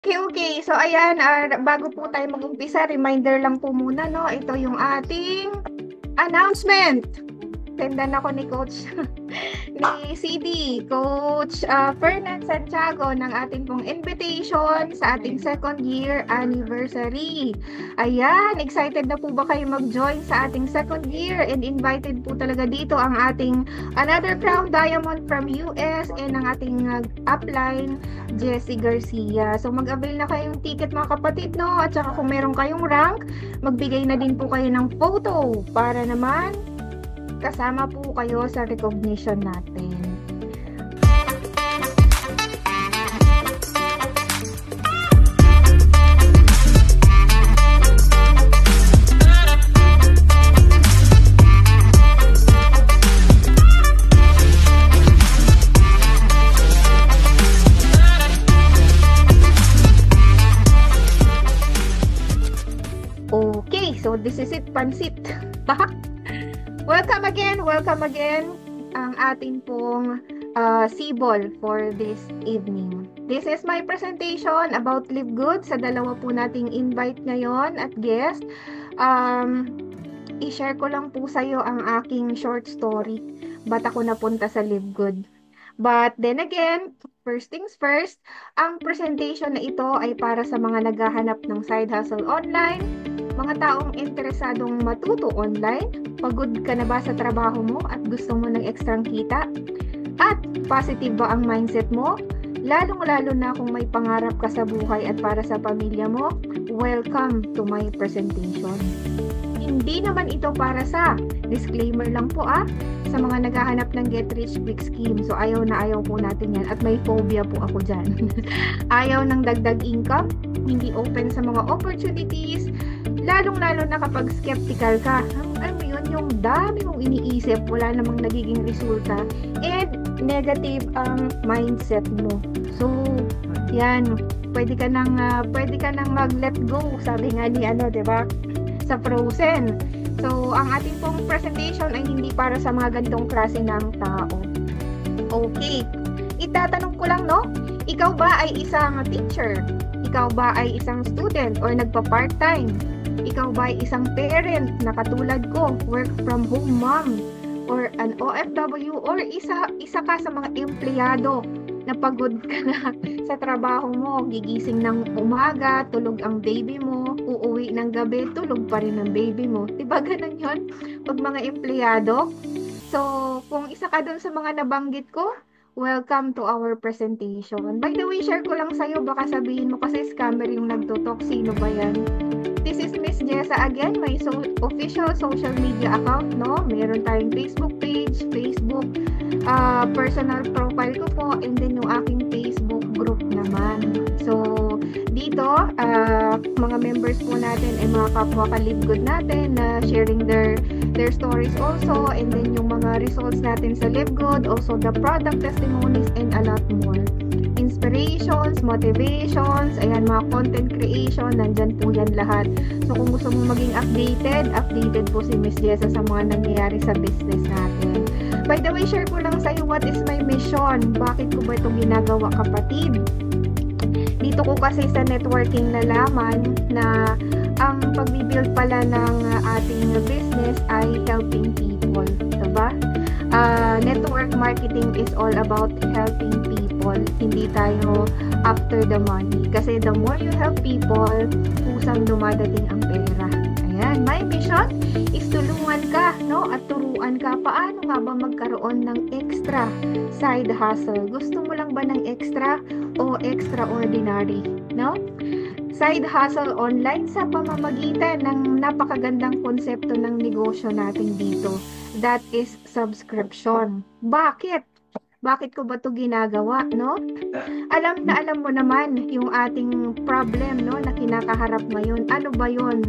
Okay. So, ayan, bago po tayo mag-umpisa, reminder lang po muna, no? Ito yung ating announcement. Tendan ako ni Coach ni CD, Coach Fernan Santiago ng ating pong invitation sa ating second year anniversary. Ayan, excited na po ba kayo mag-join sa ating second year? And invited po talaga dito ang ating Another Crown Diamond from US and ang ating upline, Jessie Garcia. So mag-avail na kayong ticket mga kapatid, no? At saka kung meron kayong rank, magbigay na din po kayo ng photo para naman kasama po kayo sa recognition natin. Okay, so this is it, pansit. Welcome again ang ating pong Sibol for this evening. This is my presentation about Live Good sa dalawa po nating invite ngayon at guest. I-share ko lang po sa iyo ang aking short story. Ba't ako napunta sa Live Good? But then again, first things first, ang presentation na ito ay para sa mga naghahanap ng side hustle online, mga taong interesadong matuto online, pagod ka na ba sa trabaho mo at gusto mo ng ekstrang kita? At positive ba ang mindset mo? Lalong-lalo na kung may pangarap ka sa buhay at para sa pamilya mo, welcome to my presentation. Hindi naman ito para sa, disclaimer lang po sa mga naghahanap ng get rich quick scheme. So ayaw na ayaw po natin yan at may phobia po ako dyan. Ayaw ng dagdag income, hindi open sa mga opportunities, lalong-lalo na kapag skeptical ka. Alam mo yun, yung dami mong iniisip, wala namang nagiging resulta, and negative ang mindset mo. So, yan, pwede ka nang mag-let go, sabi nga ni diba? Sa Frozen. So, ang ating pong presentation ay hindi para sa mga ganitong klase ng tao. Okay. Itatanong ko lang, no? Ikaw ba ay isang teacher? Ikaw ba ay isang student or nagpa-part-time? Ikaw ba ay isang parent na katulad ko, work from home mom, or an OFW, or isa ka sa mga empleyado na pagod ka na sa trabaho mo, gigising ng umaga, tulog ang baby mo, uuwi ng gabi, tulog pa rin ang baby mo. Diba ganun yun? Pag mga empleyado. So, kung isa ka dun sa mga nabanggit ko, welcome to our presentation. By the way, share ko lang sa'yo, baka sabihin mo kasi scammer yung nagtutok, sino ba yan? This is Miss Jessa again, my official social media account, no? Meron tayong Facebook page, Facebook personal profile ko po, and then yung aking Facebook group naman. So, dito, mga members po natin ay mga kapwa ka-Live Good natin na sharing their stories also, and then yung mga results natin sa Live Good, also the product testimonies, and a lot more. Inspirations, motivations, ayan, mga content creation, nandyan po yan lahat. So, kung gusto mo maging updated po si Miss Jessa sa mga nangyayari sa business natin. By the way, share ko lang sa'yo what is my mission. Bakit ko ba ito ginagawa, kapatid? Dito ko kasi sa networking nalaman na ang pag-build pala ng ating business ay helping people. Diba? Network marketing is all about helping people. Hindi tayo after the money. Kasi the more you help people, kusang dumadating ang pera. Ayan, my mission is tulungan ka, no? At turuan ka paano nga ba magkaroon ng extra side hustle. Gusto mo lang ba ng extra o extraordinary, no? Side hustle online sa pamamagitan ng napakagandang konsepto ng negosyo natin dito. That is subscription. Bakit? Bakit ko ba ito ginagawa, no? Alam mo naman yung ating problem, no, na kinakaharap ngayon. Ano ba yun?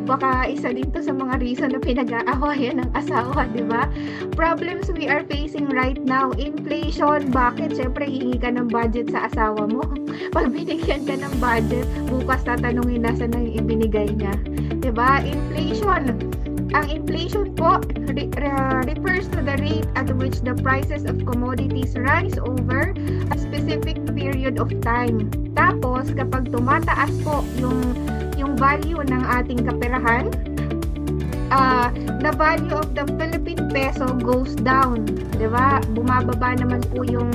Baka isa din to sa mga reason na pinag-aawayan ng asawa, di ba? Problems we are facing right now. Inflation. Bakit? Siyempre, hihingi ka ng budget sa asawa mo. Pag binigyan ka ng budget, bukas tatanungin nasa na yung ibinigay niya. Di ba? Inflation. Ang inflation po refers to the rate at which the prices of commodities rise over a specific period of time. Tapos, kapag tumataas po yung value ng ating kaperahan, the value of the Philippine peso goes down. Diba? Bumababa naman po yung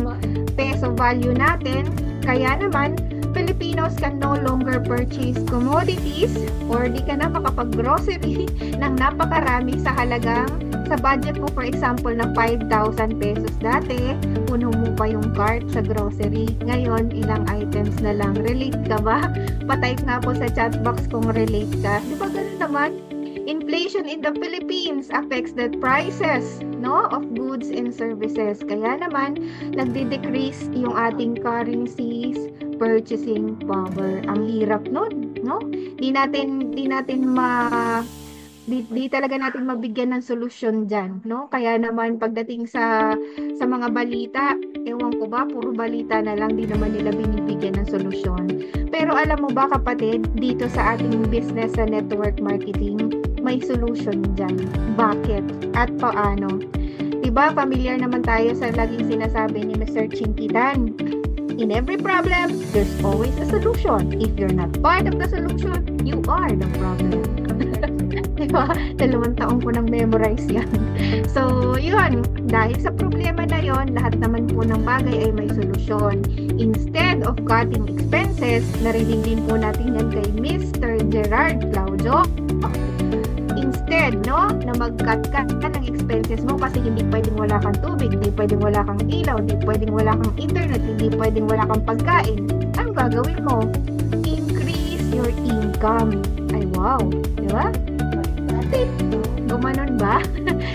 peso value natin. Kaya naman, Filipinos can no longer purchase commodities or di ka na makapag-grocery ng napakarami sa budget mo, for example, na 5,000 pesos dati, puno mo pa yung cart sa grocery. Ngayon, ilang items na lang. Relate ka ba? Patype nga po sa chat box kung relate ka. Di ba ganun naman? Inflation in the Philippines affects the prices, no, of goods and services. Kaya naman, nagde-decrease yung ating currencies, purchasing power. Ang hirap nun, no? Di talaga natin mabigyan ng solusyon dyan, no? Kaya naman pagdating sa mga balita, ewan ko ba, puro balita na lang, di naman nila binibigyan ng solusyon. Pero alam mo ba kapatid, dito sa ating business sa network marketing, may solution dyan. Bakit? At paano? Diba, familiar naman tayo sa laging sinasabi ni Mr. Chinkitan. In every problem, there's always a solution. If you're not part of the solution, you are the problem. Diba? 2 taon ko nang memorize yan. So, yun. Dahil sa problema na yon, lahat naman po ng bagay ay may solusyon. Instead of cutting expenses, narinig din po natin yan kay Mr. Gerard Claudio. Instead, no, na mag-cut ka ng expenses mo kasi hindi pwedeng wala kang tubig, hindi pwedeng wala kang ilaw, hindi pwedeng wala kang internet, hindi pwedeng wala kang pagkain. Ang gagawin mo? Increase your income. Ay, wow. Di ba? Gumanon ba?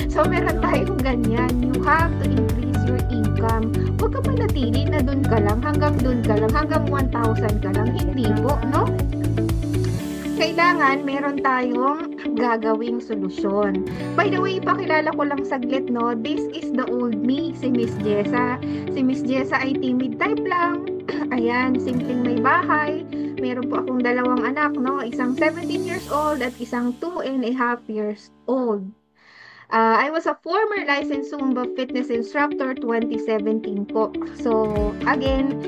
So, meron tayong ganyan. You have to increase your income. Huwag ka manatili na dun ka lang, hanggang 1,000 ka lang. Hindi po, no? Kailangan meron tayong gagawing solusyon. By the way, pakilala ko lang saglit, no? This is the old me, si Miss Jessa. Si Miss Jessa ay timid type lang. Ayan, simpleng may bahay. Meron po akong 2 anak, no? Isang 17 years old at isang 2.5 years old. I was a former licensed Zumba fitness instructor 2017 po. So, again,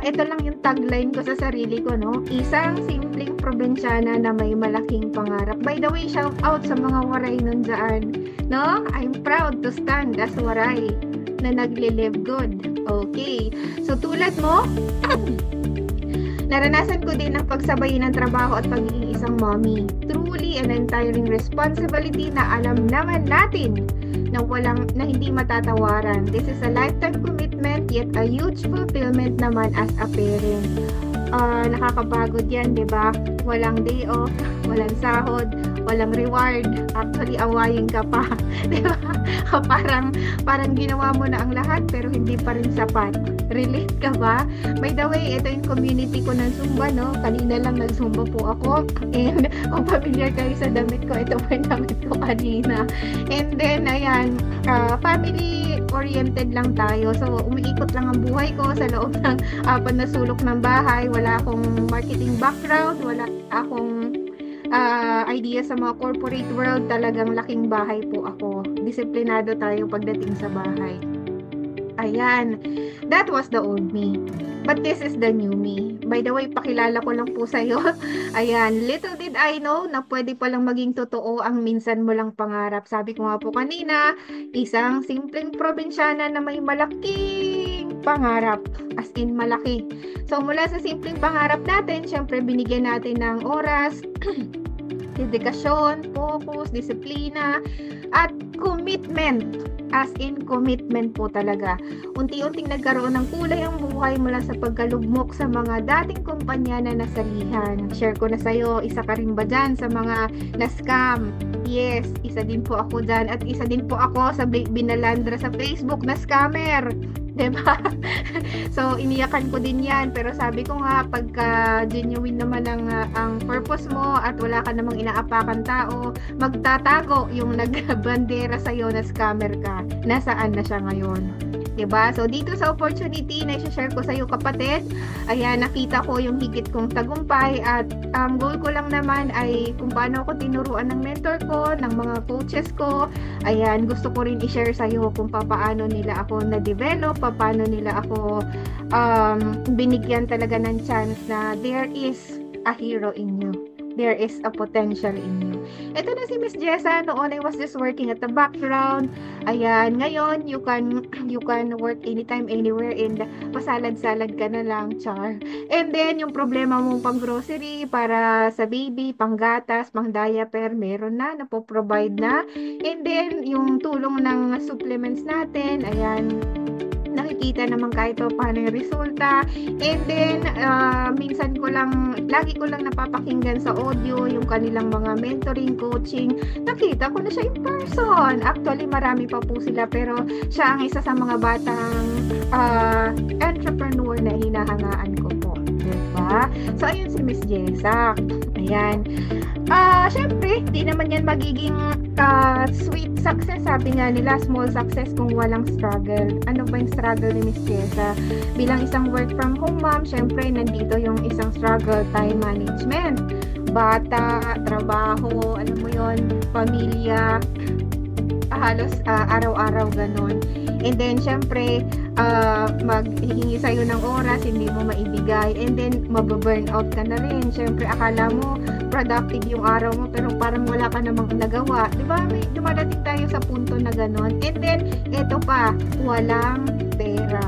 ito lang yung tagline ko sa sarili ko, no? Isang simpleng probinsyana na may malaking pangarap. By the way, shout out sa mga waray nun dyan, no? I'm proud to stand as waray na nagle-live good. Okay. So, tulad mo, naranasan ko din ang pagsabay ng trabaho at pagiging isang mommy. Truly an entirely responsibility na alam naman natin na hindi matatawaran. This is a lifetime commitment yet a huge fulfillment naman as a parent. Nakakapagod yan, di ba? Walang day off, walang sahod, walang reward. Actually, awayin ka pa. Di ba? Parang ginawa mo na ang lahat pero hindi pa rin sapat. Relate ka ba? By the way, ito yung community ko ng Zumba, no? Kanina lang nag-Zumba po ako. And kung familiar kayo sa damit ko, ito po yung damit ko kanina. And then, ayan, family-oriented lang tayo. So, umiikot lang ang buhay ko sa loob ng 4 na sulok ng bahay. Wala akong marketing background, wala akong idea sa mga corporate world. Talagang laking bahay po ako. Disiplinado tayo pagdating sa bahay. Ayan. That was the old me. But this is the new me. By the way, pakilala ko lang po sa'yo. Ayan. Little did I know na pwede palang maging totoo ang minsan mo lang pangarap. Sabi ko nga po kanina, isang simpleng probinsyana na may malaking pangarap. As in, malaki. So, mula sa simpleng pangarap natin, syempre, binigyan natin ng oras, dedikasyon, focus, disiplina, at commitment. As in, commitment po talaga. Unti-unting nagkaroon ng kulay ang buhay mula sa pagkalugmok sa mga dating kumpanya na nasalihan. Share ko na sa'yo, isa ka rin ba dyan sa mga na-scam? Yes, isa din po ako dyan. At isa din po ako sa binalandra sa Facebook na scammer. Diba? So, iniyakan ko din yan. Pero sabi ko nga, pagka genuine naman ang purpose mo at wala ka namang inaapakan tao, magtatago yung nagbandera sa'yo na scammer ka. Nasaan na siya ngayon? 'Diba? So, dito sa opportunity na i-share ko sa iyo kapatid, ayan, nakita ko yung higit kong tagumpay at goal ko lang naman ay kung paano ako tinuruan ng mentor ko, ng mga coaches ko. Ayan, gusto ko rin i-share sa iyo kung paano nila ako na-develop, paano nila ako binigyan talaga ng chance na there is a hero in you. There is a potential in you. Ito na si Miss Jessa. Noon I was just working at the background. Ayan, ngayon you can work anytime, anywhere, and pasalad-salad ka na lang, char. And then yung problema mo pang grocery para sa baby, panggatas, pang diaper, meron na, napoprovide na. And then yung tulong ng supplements natin, ayan, nakikita naman kahit paano yung resulta. And then, lagi ko lang napapakinggan sa audio yung kanilang mga mentoring, coaching. Nakita ko na siya in person. Actually, marami pa po sila, pero siya ang isa sa mga batang entrepreneur na hinahangaan ko po. Diba? So, ayun si Miss Jessa. Ayan. Syempre, di naman yan magiging sweet success. Sabi nga nila, small success kung walang struggle. Ano ba yung struggle ni Miss Jessa? Bilang isang work from home mom, syempre, nandito yung isang struggle, time management. Bata, trabaho, alam mo yon, pamilya, halos araw-araw ganon. And then, syempre, maghihingi sa'yo ng oras, hindi mo maibigay. And then, mababurn out ka na rin. Syempre, akala mo, productive yung araw mo, pero parang wala ka namang nagawa. Diba? May dumadating tayo sa punto na ganon. And then, eto pa, walang pera.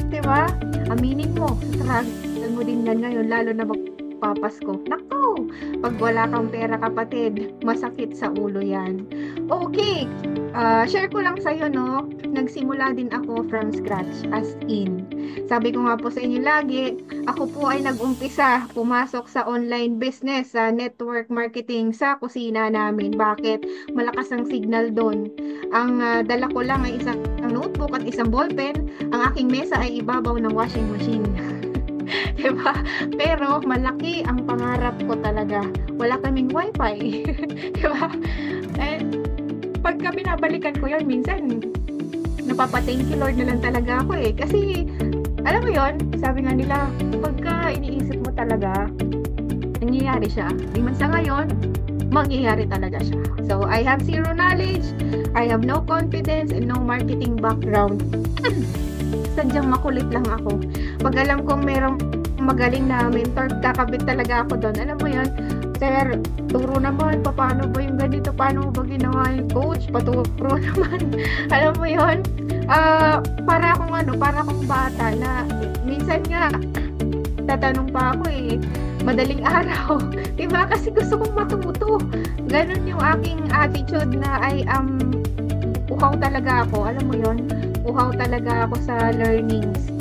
Diba? Aminin mo, struggle mo din yan ngayon, lalo na magpapasko. Nako! Pag wala kang pera, kapatid, masakit sa ulo yan. Okay, share ko lang sa'yo, no? Nagsimula din ako from scratch, as in. Sabi ko nga po sa inyo lagi, ako po ay nag-umpisa pumasok sa online business, sa network marketing, sa kusina namin. Bakit? Malakas ang signal doon. Ang dala ko lang ay isang notebook at isang ballpen. Ang aking mesa ay ibabaw ng washing machine. Diba? Pero malaki ang pangarap ko talaga. Wala kaming wifi. Diba? And pagka binabalikan ko yun, minsan napapa-thank you Lord na lang talaga ako eh. Kasi alam mo yon, sabi nga nila, pagka iniisip mo talaga, nangyayari siya. Di man sa ngayon, mangyayari talaga siya. So, I have zero knowledge, I have no confidence, and no marketing background. Sadyang makulit lang ako. Pag alam kong merong magaling na mentor, kakabit talaga ako doon. Alam mo yon, sir, turo naman, paano ba yung ganito, paano ba ginawa yung coach, paturo naman. Alam mo yon, para akong bata na minsan nga tatanong pa ako eh, madaling araw, diba? Kasi gusto kong matuto. Ganun yung aking attitude na uhaw talaga ako. Alam mo yon, uhaw talaga ako sa learnings.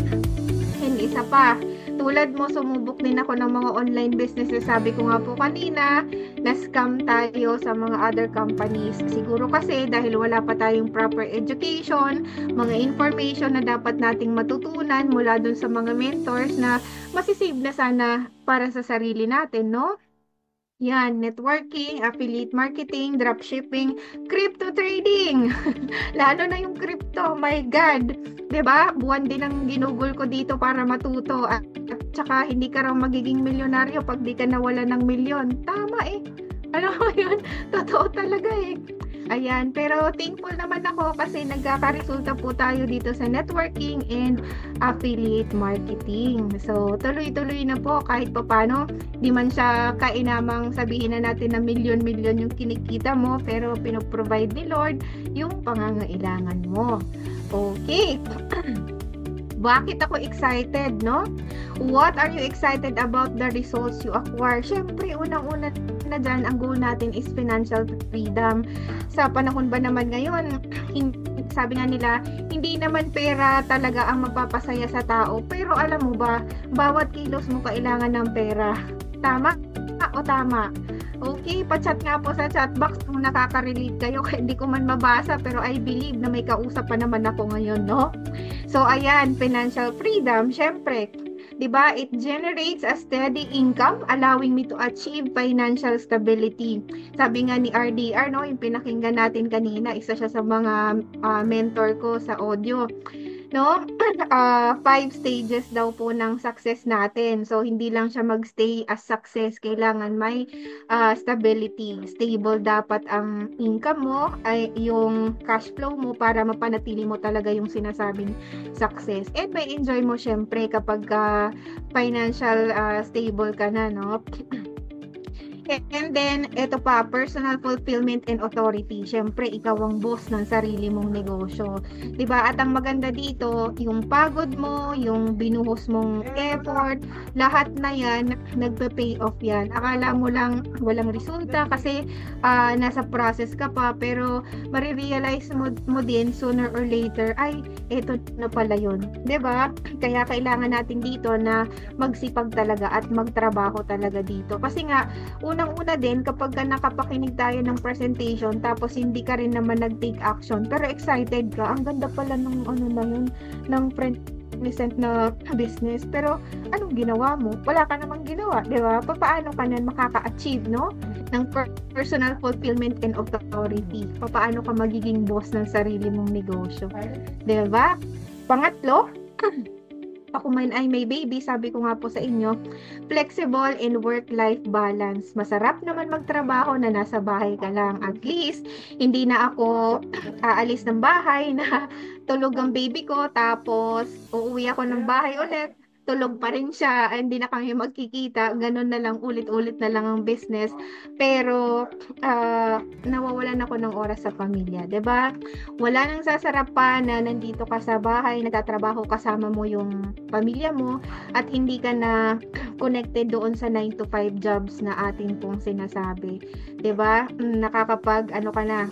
And isa pa, tulad mo, sumubok din ako ng mga online businesses. Sabi ko nga po kanina, na-scam tayo sa mga other companies. Siguro kasi dahil wala pa tayong proper education, mga information na dapat nating matutunan mula dun sa mga mentors na masisave na sana para sa sarili natin, no? Yan, networking, affiliate marketing, dropshipping, crypto trading. Lalo na yung crypto, my God. 'Di ba? Buwan din ang ginugol ko dito para matuto. At saka hindi ka raw magiging milyonaryo pag di ka nawala ng milyon. Tama eh. Alam mo yun? Totoo talaga eh. Ayan, pero thankful naman ako kasi nagkakaresulta po tayo dito sa networking and affiliate marketing. So, tuloy-tuloy na po kahit paano. Di man siya kainamang sabihin na natin na milyon-milyon yung kinikita mo, pero pinoprovide ni Lord yung pangangailangan mo. Okay. Bakit ako excited, no? What are you excited about the results you acquire? Siyempre, unang-una na dyan, ang goal natin is financial freedom. Sa panahon ba naman ngayon, sabi nga nila, hindi naman pera talaga ang magpapasaya sa tao. Pero alam mo ba, bawat kilos mo kailangan ng pera. Tama o tama? Okay, pa-chat nga po sa chat box kung nakaka-relate kayo. Hindi ko man mabasa, pero I believe na may kausap pa naman ako ngayon, no? So, ayan, financial freedom, syempre, 'di ba? It generates a steady income, allowing me to achieve financial stability. Sabi nga ni RDR, no, yung pinakinggan natin kanina, isa siya sa mga mentor ko sa audio. no? 5 stages daw po ng success natin. So, hindi lang siya magstay as success. Kailangan may stability. Stable dapat ang income mo, ay yung cash flow mo para mapanatili mo talaga yung sinasabing success. And may enjoy mo syempre kapag financial stable ka na, no? And then, ito pa, personal fulfillment and authority. Siyempre, ikaw ang boss ng sarili mong negosyo. 'Di ba? At ang maganda dito, yung pagod mo, yung binuhos mong effort, lahat na yan, nagpe-pay off yan. Akala mo lang walang resulta kasi nasa process ka pa, pero marirealize mo din sooner or later, ay, eto na pala yun. 'Di ba? Kaya kailangan natin dito na magsipag talaga at magtrabaho talaga dito. Kasi nga, unang-una din kapag ka nakapakinig tayo ng presentation tapos hindi ka rin naman nag-take action pero excited ka, ang ganda pala ng ano na yun, ng present na business, pero anong ginawa mo? Wala ka namang ginawa, di ba? Paano ka na makaka-achieve, no? Ng personal fulfillment and authority. Paano ka magiging boss ng sarili mong negosyo, di ba? Pangatlo, ako man ay may baby, sabi ko nga po sa inyo, flexible and work-life balance. Masarap naman magtrabaho na nasa bahay ka lang. At least, hindi na ako aalis ng bahay na tulog ang baby ko, tapos uuwi ako ng bahay ulit, tulog pa rin siya, hindi na kami magkikita, ganun na lang, ulit-ulit na lang ang business. Pero, nawawalan ako ng oras sa pamilya, 'di ba? Wala nang sasarap pa na nandito ka sa bahay, nagtatrabaho kasama mo yung pamilya mo at hindi ka na connected doon sa 9 to 5 jobs na atin pong sinasabi. 'Di ba? Nakakapag ano ka na,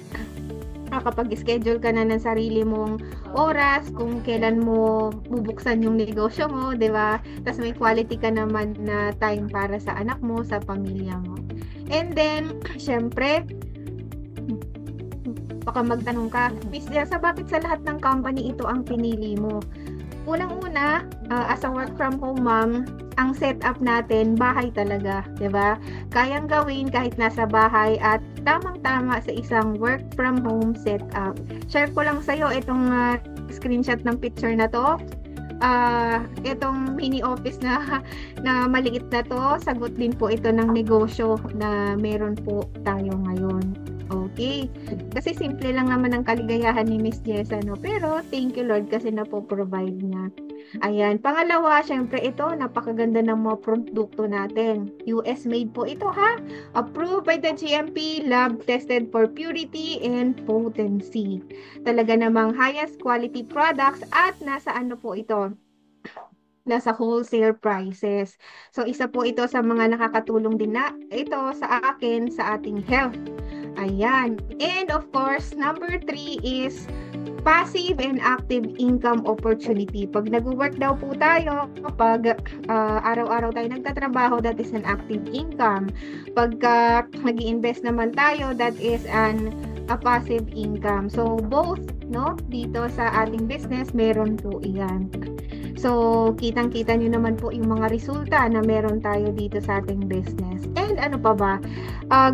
nakakapag-schedule ka na ng sarili mong oras kung kailan mo bubuksan yung negosyo mo, 'di ba? Tapos may quality ka naman na time para sa anak mo, sa pamilya mo. And then, syempre, baka magtanong ka, Miss Jessa, bakit sa lahat ng company ito ang pinili mo? Unang-una, as a work from home mom, ang setup natin, bahay talaga, 'di ba? Kayang gawin kahit nasa bahay at tamang-tama sa isang work from home setup. Share ko lang sa iyo itong screenshot ng picture na 'to. Itong mini office na na maliit na 'to, sagot din po ito ng negosyo na meron po tayo ngayon. Okay. Kasi simple lang naman ang kaligayahan ni Miss Jessa, no? Pero thank you Lord kasi napo-provide niya. Ayan. Pangalawa, syempre ito, napakaganda ng mga produkto natin. US made po ito, ha? Approved by the GMP, lab tested for purity and potency. Talaga namang highest quality products at nasa ano po ito? Nasa wholesale prices. So, isa po ito sa mga nakakatulong din na ito sa akin, sa ating health. Ayan. And of course, number 3 is passive and active income opportunity. Pag nag-work daw po tayo, pag araw-araw tayo nagtatrabaho, that is an active income. Pag nag-i-invest naman tayo, that is a passive income. So, both, no, dito sa ating business, meron po iyan. So, kitang-kita nyo naman po yung mga resulta na meron tayo dito sa ating business. And ano pa ba?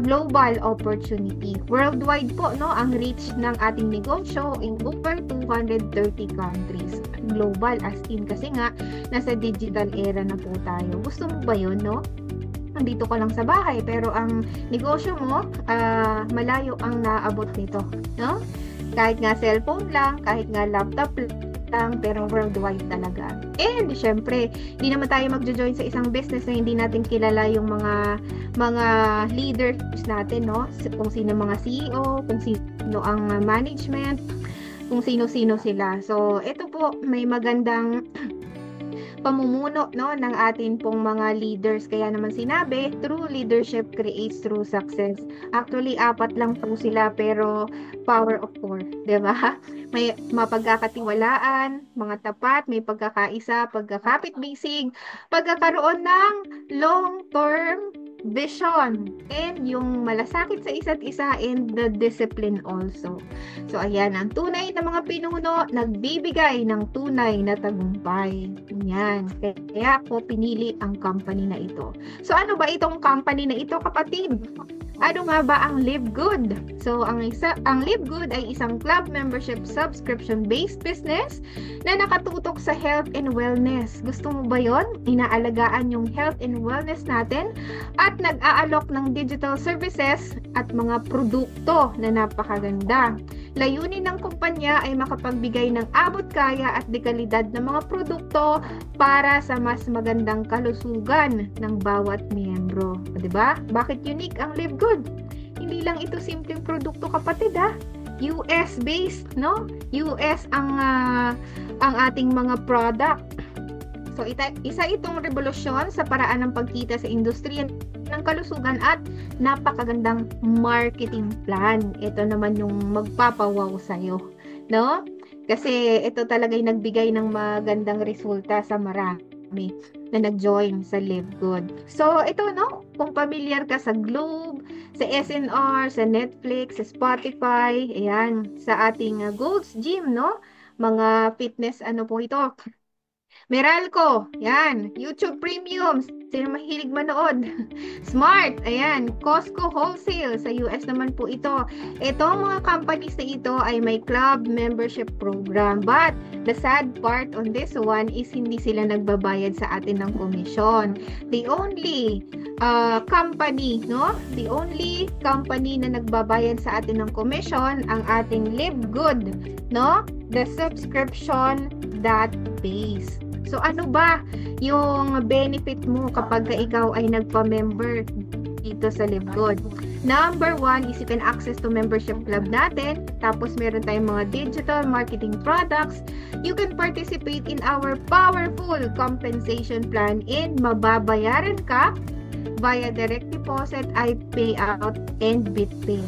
Global opportunity. Worldwide po, no, ang reach ng ating negosyo in over 230 countries. Global as in kasi nga, nasa digital era na po tayo. Gusto mo ba yun, no? Nandito ka lang sa bahay, pero ang negosyo mo, malayo ang naabot nito, no? Kahit nga cellphone lang, kahit nga laptop lang, pero worldwide talaga. And syempre, hindi naman tayo magjo-join sa isang business na hindi natin kilala yung mga leaders natin, no? Kung sino mga CEO, kung sino ang management, kung sino-sino sila. So, ito po, may magandang pamumuno, no, ng atin pong mga leaders. Kaya naman sinabi, true leadership creates true success. Actually, 4 lang po sila pero power of 4, 'di ba? May mapagkakatiwalaan, mga tapat, may pagkakaisa, pagkakapit-bisig, pagkakaroon ng long-term vision, and yung malasakit sa isa't isa, and the discipline also. So ayan, ang tunay na mga pinuno nagbibigay ng tunay na tagumpay. Yan. Kaya ako pinili ang company na ito. So ano ba itong company na ito, kapatid? Ano nga ba ang Live Good? So ang Live Good ay isang club membership subscription-based business na nakatutok sa health and wellness. Gusto mo ba yon? Inaalagaan yung health and wellness natin at nag-aalok ng digital services at mga produkto na napakaganda. Layunin ng kumpanya ay makapagbigay ng abot kaya at dekalidad ng mga produkto para sa mas magandang kalusugan ng bawat miyembro. O, diba? Bakit unique ang Live Good? Hindi lang ito simpleng produkto, kapatid, ha? US based, no? US ang ating mga product. So isa itong revolusyon sa paraan ng pagkita sa industriya ng kalusugan at napakagandang marketing plan. Ito naman yung magpapawaw sa'yo, no? Kasi ito talaga yung nagbigay ng magandang resulta sa marami na nag-join sa Live Good. So ito, no? Kung familiar ka sa Globe, sa SNR, sa Netflix, sa Spotify, ayan, sa ating Gold's Gym, no? Mga fitness, ano po ito? Meralco, yan. YouTube Premium, sino mahilig manood? Smart, ayan. Costco Wholesale, sa US naman po ito. Itong mga companies na ito ay may club membership program. But, the sad part on this one is hindi sila nagbabayad sa atin ng komisyon. The only company, no? The only company na nagbabayad sa atin ng komisyon, ang ating Live Good, no? The subscription that pays. So ano ba yung benefit mo kapag ikaw ay nagpa-member dito sa Live Good? Number 1 is you can access to membership club natin. Tapos meron tayong mga digital marketing products. You can participate in our powerful compensation plan and mababayaran ka via direct deposit, iPayout, and BitPay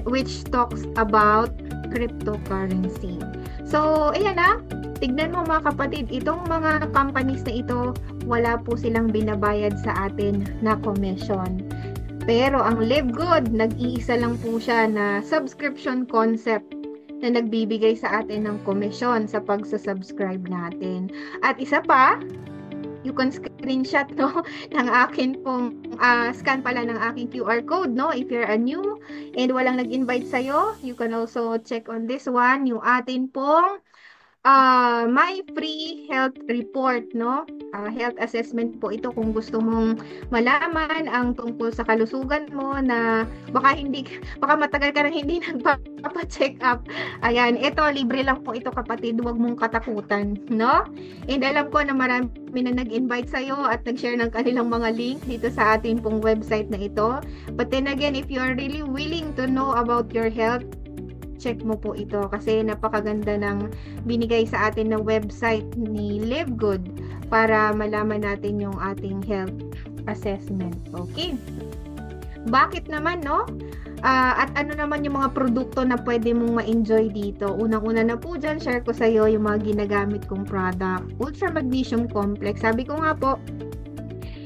which talks about cryptocurrency. So, ayan na. Tignan mo mga kapatid, itong mga companies na ito, wala po silang binabayad sa atin na commission. Pero ang Live Good, nag-iisa lang po siya na subscription concept na nagbibigay sa atin ng commission sa pagsa-subscribe natin. At isa pa, you can screenshot, no, ng akin pong scan pala ng aking QR code, no, if you're a new and walang nag-invite sa'yo, you can also check on this one, yung atin pong my free health report, no? Health assessment po ito kung gusto mong malaman ang tungkol sa kalusugan mo na baka matagal ka nang hindi nagpapa-check up. Ayan, ito libre lang po ito, kapatid, huwag mong katakutan, no? And alam ko na marami na nag-invite sa'yo at nag-share ng kanilang mga link dito sa atin pong website na ito. But then again, if you are really willing to know about your health, check mo po ito kasi napakaganda ng binigay sa atin na website ni Live Good para malaman natin yung ating health assessment. Okay? Bakit naman, no? At ano naman yung mga produkto na pwede mong ma-enjoy dito? Unang-una na po dyan, share ko sa iyo yung mga ginagamit kong product. Ultra Magnesium Complex. Sabi ko nga po,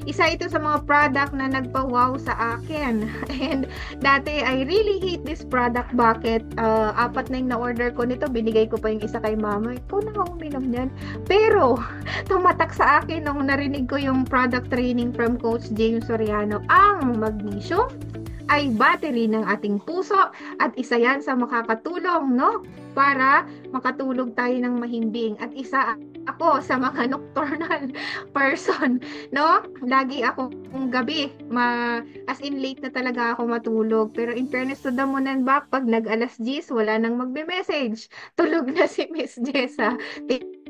isa ito sa mga product na nagpa-wow sa akin. And dati, I really hate this product. Bakit? 4 na yung na-order ko nito. Binigay ko pa yung isa kay mama. Ikaw na nga uminom yan. Pero, tumatak sa akin nung narinig ko yung product training from Coach James Soriano. Ang magnesium ay battery ng ating puso at isa yan sa makakatulong, no? Para makatulog tayo ng mahimbing. At isa ako sa mga nocturnal person, no? Lagi ako kung gabi, as in late na talaga ako matulog. Pero in fairness to the moon and back, pag nag-alas 10, wala nang magbe-message. Tulog na si Miss Jessa.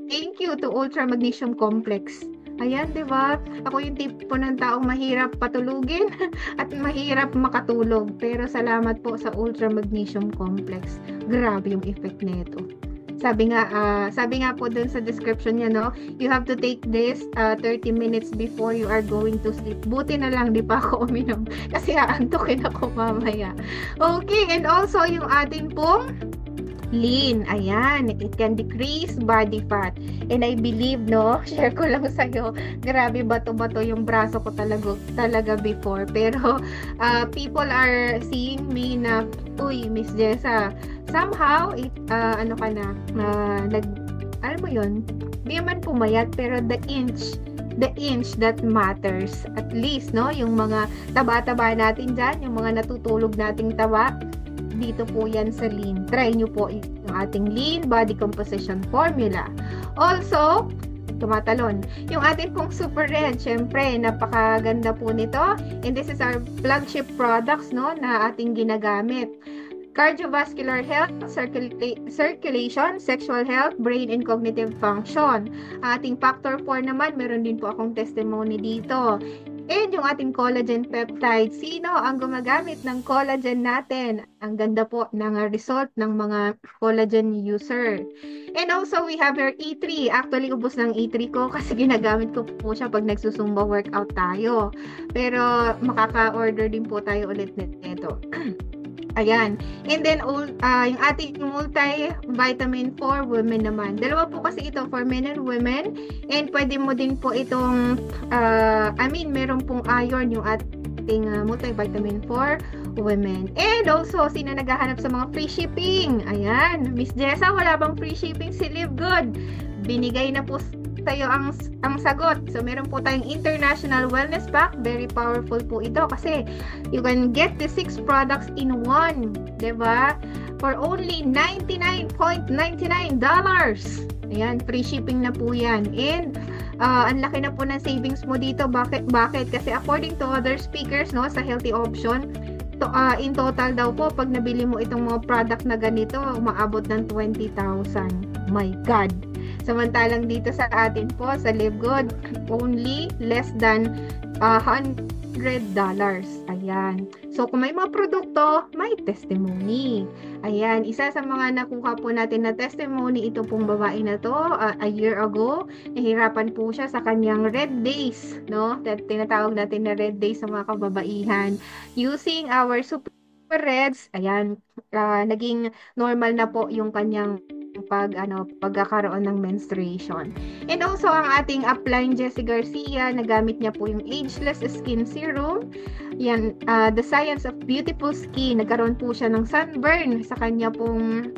Thank you to Ultra Magnesium Complex. Ayan, di ba? Ako yung tipo ng taong mahirap patulugin at mahirap makatulog. Pero salamat po sa Ultra Magnesium Complex. Grabe yung effect nito. Sabi nga po dun sa description niya, no, you have to take this 30 minutes before you are going to sleep. Buti na lang di pa ako uminom kasi aantukin ako mamaya. Okay, and also yung ating pong lean. Ayan, it can decrease body fat. And I believe, no, share ko lang sa'yo, grabe bato-bato yung braso ko talaga before. Pero people are seeing me na, uy, Miss Jessa, somehow, ano ka na, alam mo yun, di man pumayat, pero the inch that matters. At least, no, yung mga taba-taba natin dyan, yung mga natutulog nating taba, dito po yan sa lean. Try nyo po yung ating lean body composition formula. Also, tumatalon. Yung ating pong Super Red, syempre, napakaganda po nito. And this is our flagship products, no, na ating ginagamit. Cardiovascular health, circulation, sexual health, brain and cognitive function. Ating factor 4 naman, meron din po akong testimony dito. And yung ating collagen peptide, sino ang gumagamit ng collagen natin? Ang ganda po ng result ng mga collagen user. And also, we have our E3. Actually, ubos ng E3 ko kasi ginagamit ko po siya pag nagsusumba workout tayo. Pero makaka-order din po tayo ulit nito. Ayan. And then, yung ating multivitamin for women naman. Dalawa po kasi ito for men and women. And pwede mo din po itong, meron pong iron yung ating multivitamin for women. And also, sino naghahanap sa mga free shipping? Ayan. Miss Jessa, wala bang free shipping si Live Good? Binigay na po tayo ang sagot. So, meron po tayong International Wellness Pack. Very powerful po ito kasi you can get the 6 products in one. Diba? For only $99.99. Ayan, free shipping na po yan. And, ang laki na po ng savings mo dito. Bakit? Kasi according to other speakers, no, sa Healthy Option, in total daw po, pag nabili mo itong mga product na ganito, umaabot ng 20,000. My God! Samantalang dito sa atin po, sa Live Good, only less than $100. Ayan. So, kung may mga produkto, may testimony. Ayan. Isa sa mga nakuha po natin na testimony, ito pong babae na to, a year ago, nahirapan po siya sa kanyang red days, no? Tinatawag natin na red days sa mga kababaihan. Using our Super Reds, ayan, naging normal na po yung kanyang pagkakaroon ng menstruation. And also, ang ating upline Jessie Garcia, nagamit niya po yung Ageless Skin Serum. Yan, The Science of Beautiful Skin. Nagkaroon po siya ng sunburn sa kanya pong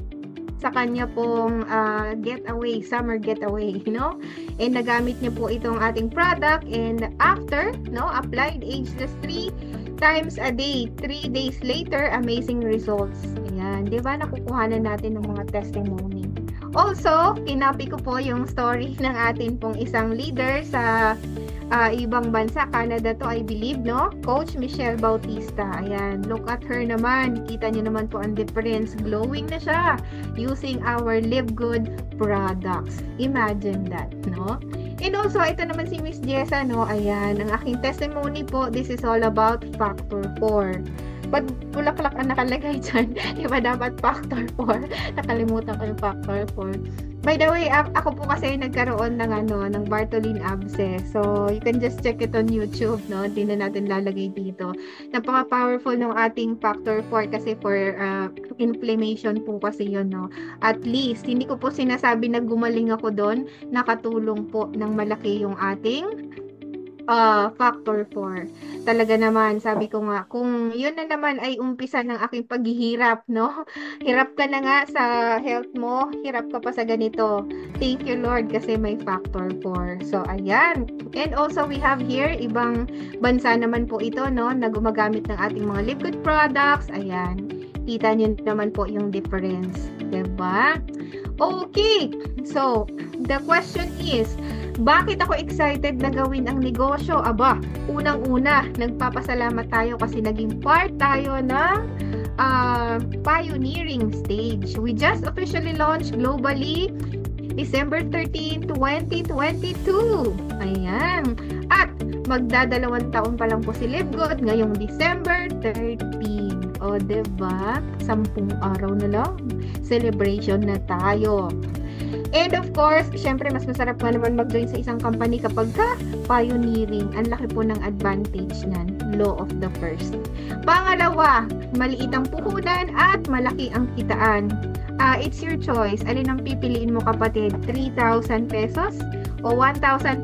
getaway, summer getaway, no? And nagamit niya po itong ating product, and after, no, applied Ageless 3 times a day, 3 days later, amazing results. Ayan, di ba, nakukuhanan natin ng mga testimony. Also, kinapi ko po yung story ng atin pong isang leader sa ibang bansa, Canada to, I believe, no? Coach Michelle Bautista. Ayan, look at her naman. Kita niyo naman po ang difference. Glowing na siya using our Live Good products. Imagine that, no? And also, ito naman si Miss Jessa, no? Ayan, ang aking testimony po, this is all about factor 4. Ba't bulaklak ang nakalagay dyan? Diba dapat factor 4? Nakalimutan ko yung factor 4. By the way, ako po kasi nagkaroon ng Bartholin abscess. So, you can just check it on YouTube, no? Hindi na natin lalagay dito. Napaka-powerful ng ating factor 4 kasi for inflammation po kasi yun, no? At least, hindi ko po sinasabi na gumaling ako doon. Nakatulong po ng malaki yung ating factor 4. Talaga naman, sabi ko nga, kung yun na naman ay umpisa ng aking paghihirap, no? Hirap ka na nga sa health mo, hirap ka pa sa ganito. Thank you, Lord, kasi may factor 4. So, ayan. And also, we have here, ibang bansa naman po ito, no? Na gumagamit ng ating mga Live Good products. Ayan. Kita nyo naman po yung difference. Diba? Okay. So, the question is, bakit ako excited na gawin ang negosyo? Aba, unang-una, nagpapasalamat tayo kasi naging part tayo ng pioneering stage. We just officially launched globally December 13, 2022. Ayan. At magdadalawang taon pa lang po si Live Good ngayong December 13. O, diba? 10 araw na lang. Celebration na tayo. And of course, syempre mas masarap nga naman mag-join sa isang company kapag ka pioneering. Ang laki po ng advantage niyan. Law of the first. Pangalawa, maliit ang puhunan at malaki ang kitaan. It's your choice. Alin ang pipiliin mo, kapatid? 3,000 pesos o 1,520?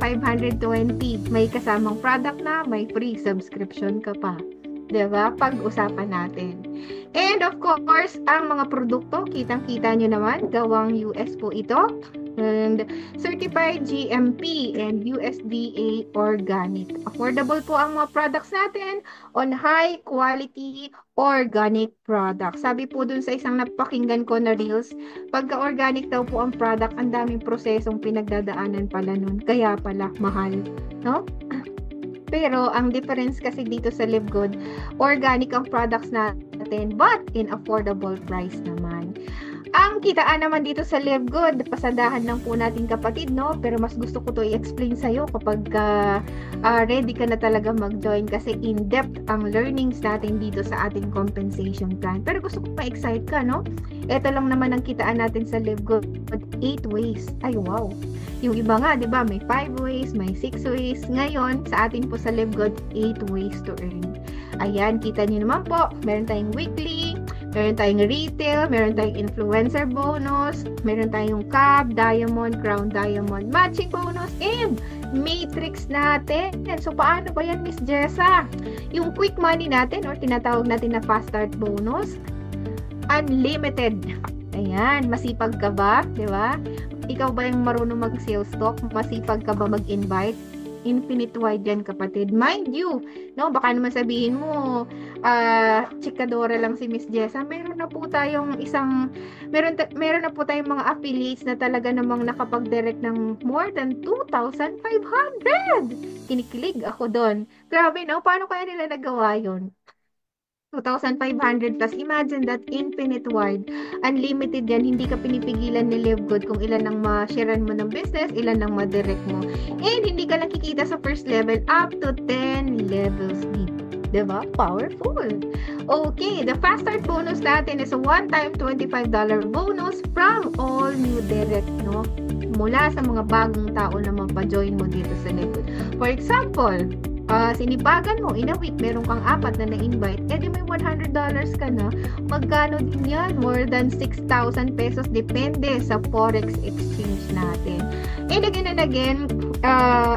May kasamang product na, may free subscription ka pa. Diba? Pag-usapan natin. And of course, ang mga produkto, kitang-kita nyo naman, gawang US po ito. And certified GMP and USDA organic. Affordable po ang mga products natin on high quality organic products. Sabi po dun sa isang napakinggan ko na reels, pagka organic daw po ang product, ang daming prosesong pinagdadaanan pala nun. Kaya pala mahal, no? Pero ang difference kasi dito sa Live Good, organic ang products natin but in affordable price naman. Ang kitaan naman dito sa Live Good, pasadahan lang po natin, kapatid, no? Pero mas gusto ko to i-explain sa'yo kapag ready ka na talaga mag-join kasi in-depth ang learnings natin dito sa ating compensation plan. Pero gusto ko ma-excite ka, no? Ito lang naman ang kitaan natin sa Live Good, 8 ways. Ay, wow! Yung iba nga, di ba, may 5 ways, may 6 ways. Ngayon, sa atin po sa Live Good, 8 ways to earn. Ayan, kita niyo naman po, meron tayong weekly, meron tayong retail, meron tayong influencer bonus, meron tayong CAB, diamond, crown diamond, matching bonus, and matrix natin. So, paano ba yan, Miss Jessa? Yung quick money natin or tinatawag natin na fast start bonus, unlimited. Ayan, masipag ka ba? Di ba? Ikaw ba yung marunong mag-sales talk? Masipag ka ba mag-invite? Infinite wide yan, kapatid. Mind you, no, baka naman sabihin mo, chikadora lang si Miss Jessa. Meron na po tayong meron na po tayong mga affiliates na talaga namang nakapag-direct ng more than 2,500. Kinikilig ako doon. Grabe, no? Paano kaya nila nagawa yun? 2,500 plus. Imagine that, infinite wide. Unlimited yan. Hindi ka pinipigilan ni Live Good kung ilan ang ma-sharean mo ng business, ilan ang ma-direct mo. And hindi ka lang kikita sa first level, up to 10 levels deep. Diba? Powerful. Okay, the fast start bonus natin is a one-time $25 bonus from all new direct, no? Mula sa mga bagong tao na mapajoin mo dito sa Live Good. For example, sinibagan mo, in a week, meron kang 4 na na-invite, edi may $100 ka na. Magkano din yan? More than 6,000 pesos, depende sa forex exchange natin. And again,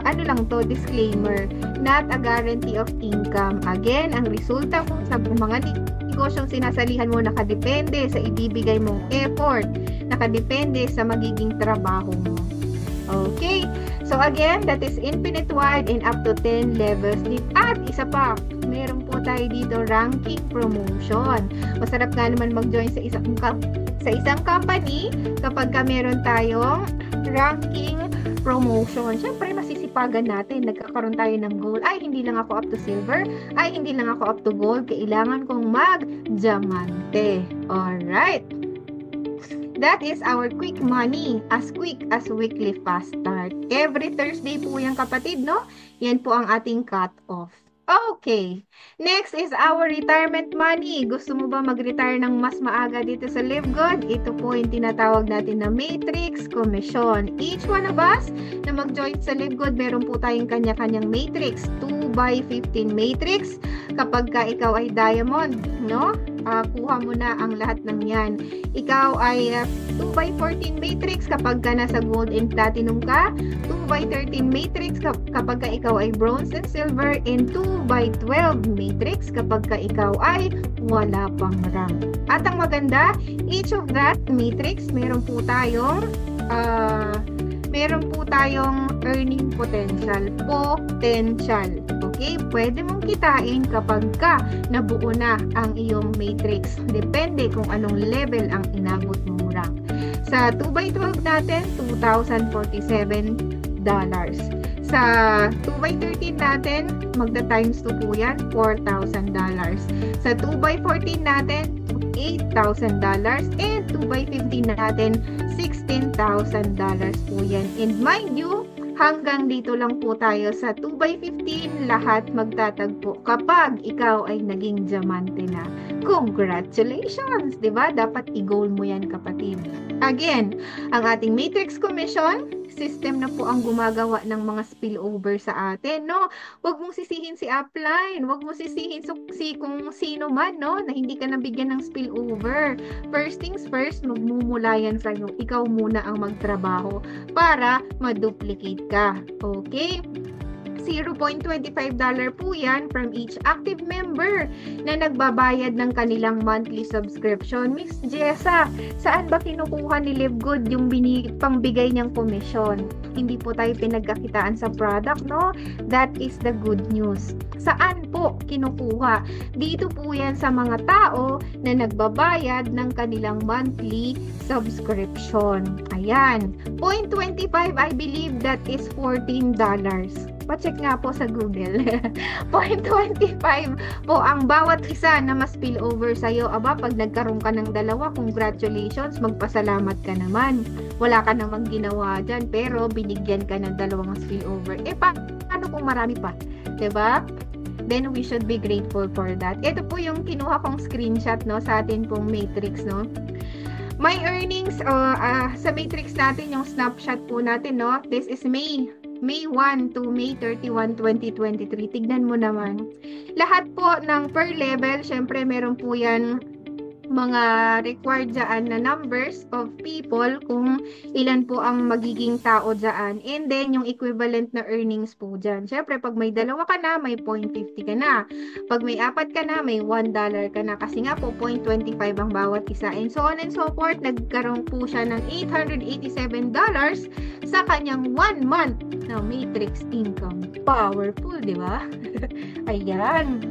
ano lang to, disclaimer, not a guarantee of income. Again, ang resulta mo sa mga negosyong sinasalihan mo nakadepende sa ibibigay mong effort, nakadepende sa magiging trabaho mo. Okay? So again, that is infinite wide and up to 10 levels deep. At isa pa, meron po tayo dito ranking promotion. Masarap nga naman mag-join sa isang company kapag ka meron tayong ranking promotion. Siyempre, masisipagan natin. Nagkakaroon tayo ng goal. Ay, hindi lang ako up to silver. Ay, hindi lang ako up to gold. Kailangan kong mag-diamante. Alright. That is our quick money, as quick as weekly fast start. Every Thursday po yan, kapatid, no? Yan po ang ating cut-off. Okay. Next is our retirement money. Gusto mo ba mag-retire ng mas maaga dito sa Live Good? Ito po yung tinatawag natin na matrix commission. Each one of us na mag-join sa Live Good, meron po tayong kanya-kanyang matrix. 2x15 matrix. Kapag ka ikaw ay diamond, no? Kuha mo na ang lahat ng yan. Ikaw ay 2x14 matrix kapag ka nasa gold and platinum ka. 2x13 matrix kapag ka ikaw ay bronze and silver. And 2x12 matrix kapag ka ikaw ay wala pang rank. At ang maganda, each of that matrix, meron po tayong earning potential. Okay? Pwede mong kitain kapag ka nabuo na ang iyong matrix. Depende kung anong level ang inabot mong rank. Sa 2x12 natin, $2,047. Sa 2x13 natin, magda-times 2 po yan, $4,000. Sa 2x14 natin, $8,000. And 2x15 natin, $16,000 po yan. And mind you, Hanggang dito lang po tayo sa 2x15, lahat magtatagpo kapag ikaw ay naging diamante na. Congratulations! Diba? Dapat i-goal mo yan, kapatid. Again, ang ating matrix commission, system na po ang gumagawa ng mga spillover sa atin, no? Huwag mong sisihin si upline, huwag mong sisihin si kung sino man, no? Na hindi ka nabigyan ng spillover. First things first, magmumula yan sa'yo. Ikaw muna ang magtrabaho para ma-duplicate ka. Okay? $0.25 po yan from each active member na nagbabayad ng kanilang monthly subscription. Miss Jessa, saan ba kinukuha ni Livegood yung pangbigay niyang komisyon? Hindi po tayo pinagkakitaan sa product, no? That is the good news. Saan po kinukuha? Dito po yan sa mga tao na nagbabayad ng kanilang monthly subscription. Ayan. 0.25, I believe that is $14. Pa-check nga po sa Google. 0.25 po ang bawat isa na mas spillover sa'yo. Aba, pag nagkaroon ka ng dalawa, congratulations, magpasalamat ka naman. Wala ka namang ginawa dyan, pero binigyan ka ng dalawang spillover. Paano kung marami pa? Diba? Then we should be grateful for that. Ito po yung kinuha kong screenshot, no, sa atin pong matrix, no. My earnings sa matrix natin, yung snapshot po natin, no. This is May 1 to May 31, 2023. Tignan mo naman. Lahat po ng per level, syempre meron po yan mga required dyan na numbers of people kung ilan po ang magiging tao dyan. And then, yung equivalent na earnings po dyan. Syempre, pag may dalawa ka na, may 0.50 ka na. Pag may apat ka na, may $1 ka na. Kasi nga po, 0.25 ang bawat isa. And so on and so forth, nagkaroon po siya ng $887 sa kanyang 1 month na matrix income. Powerful, di ba? Ayan.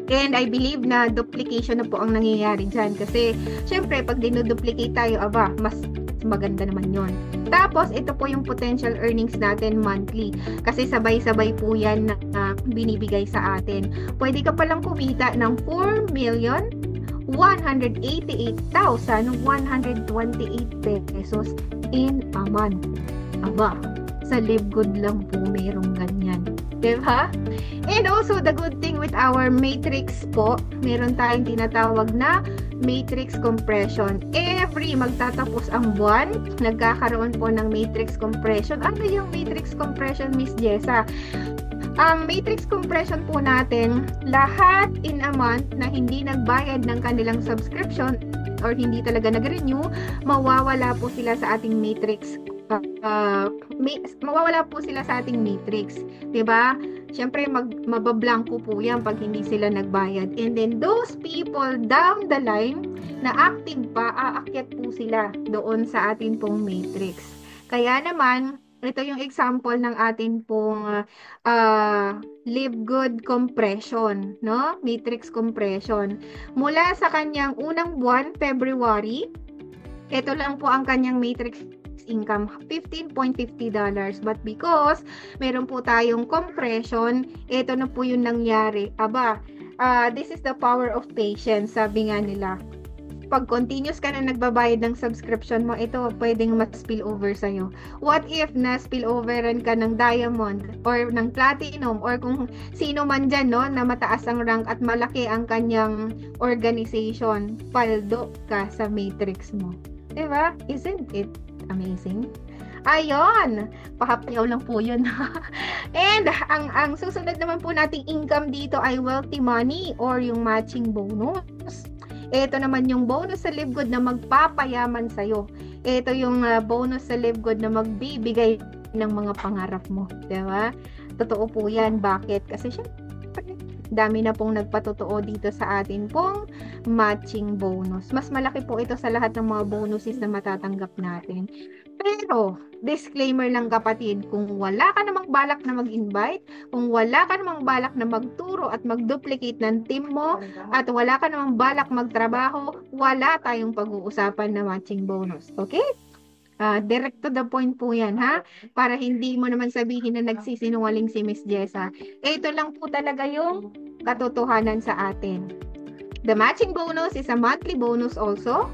And I believe na duplication na po ang nangyayari dyan. Kasi, syempre, pag dinuduplicate tayo, aba, mas maganda naman yon. Tapos, ito po yung potential earnings natin monthly. Kasi sabay-sabay po yan na binibigay sa atin. Pwede ka palang kumita ng 4,188,128 pesos in a month. Aba, sa Livegood lang po merong ganyan. Diba? And also, the good thing with our matrix po, meron tayong tinatawag na matrix compression. Every magtatapos ang buwan, nagkakaroon po ng matrix compression. Ano yung matrix compression, Miss Jessa? Ang matrix compression po natin, lahat in a month na hindi nagbayad ng kanilang subscription or hindi talaga nag-renew, mawawala po sila sa ating matrix. Mawawala po sila sa ating matrix, 'di ba? Syempre mabablanko po 'yan pag hindi sila nagbayad. And then those people down the line na active pa, aakyat po sila doon sa atin pong matrix. Kaya naman, ito yung example ng atin pong Livegood compression, no? Matrix compression. Mula sa kanyang unang buwan, February, ito lang po ang kanyang matrix income, $15.50. But because meron po tayong compression, ito na po yung nangyari. Aba, this is the power of patience, sabi nga nila. Pag continuous ka na nagbabayad ng subscription mo, ito pwedeng ma-spill over sa'yo. What if na spill overan ka ng diamond or ng platinum or kung sino man dyan, no, na mataas ang rank at malaki ang kanyang organization, paldo ka sa matrix mo. Diba? Isn't it amazing? Ayon, pahapyaw lang po yun. And ang susunod naman po nating income dito ay wealthy money or yung matching bonus. Ito naman yung bonus sa Livegood na magpapayaman sa'yo. Ito yung bonus sa Livegood na magbibigay ng mga pangarap mo. Diba? Totoo po yan. Bakit? Kasi syempre, dami na pong nagpatotoo dito sa atin pong matching bonus. Mas malaki po ito sa lahat ng mga bonuses na matatanggap natin. Pero, disclaimer lang kapatid, kung wala ka namang balak na mag-invite, kung wala ka namang balak na magturo at mag-duplicate ng team mo, at wala ka namang balak magtrabaho, wala tayong pag-uusapan na matching bonus. Okay? Direct to the point po yan, ha? Para hindi mo naman sabihin na nagsisinungaling si Miss Jessa. Ito lang po talaga yung katotohanan sa atin. The matching bonus is a monthly bonus also.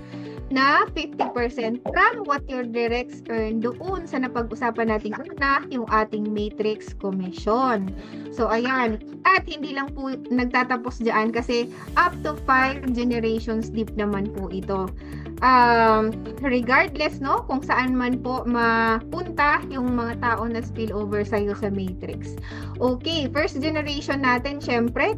na 50% from what your directs earn doon sa napag-usapan natin una, yung ating matrix commission. So, ayan. At hindi lang po nagtatapos dyan kasi up to 5 generations deep naman po ito. Regardless, no, kung saan man po mapunta yung mga tao na spill over sa'yo sa matrix. Okay, first generation natin, syempre,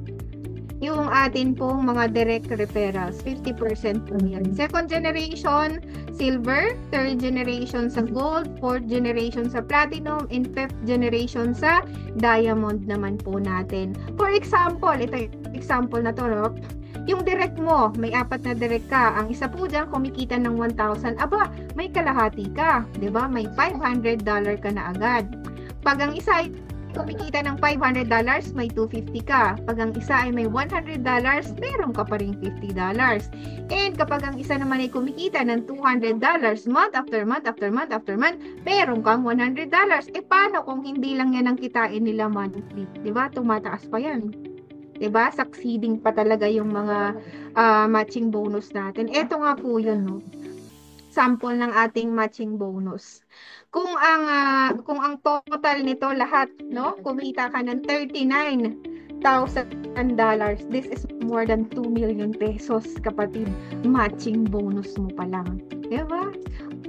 yung atin pong mga direct referrals, 50% po yan. Second generation, silver. Third generation sa gold. Fourth generation sa platinum. And fifth generation sa diamond naman po natin. For example, ito yung example na to, no? Yung direct mo, may 4 na direct ka. Ang isa po dyan, kumikita ng 1,000. Aba, may kalahati ka. Diba? May $500 ka na agad. Pag ang isa kumikita ng $500, may $250 ka. Pag ang isa ay may $100, meron ka pa rin $50. And kapag ang isa naman ay kumikita ng $200, month after month after month after month, meron kang $100. E paano kung hindi lang yan ang kitain nila monthly? Diba? Tumataas pa yan. Diba? Succeeding pa talaga yung mga matching bonus natin. Ito nga po yun, no? Sample ng ating matching bonus. Kung ang total nito lahat, no, kumita ka ng $39,000, this is more than 2 million pesos, kapatid. Matching bonus mo pa lang. Diba?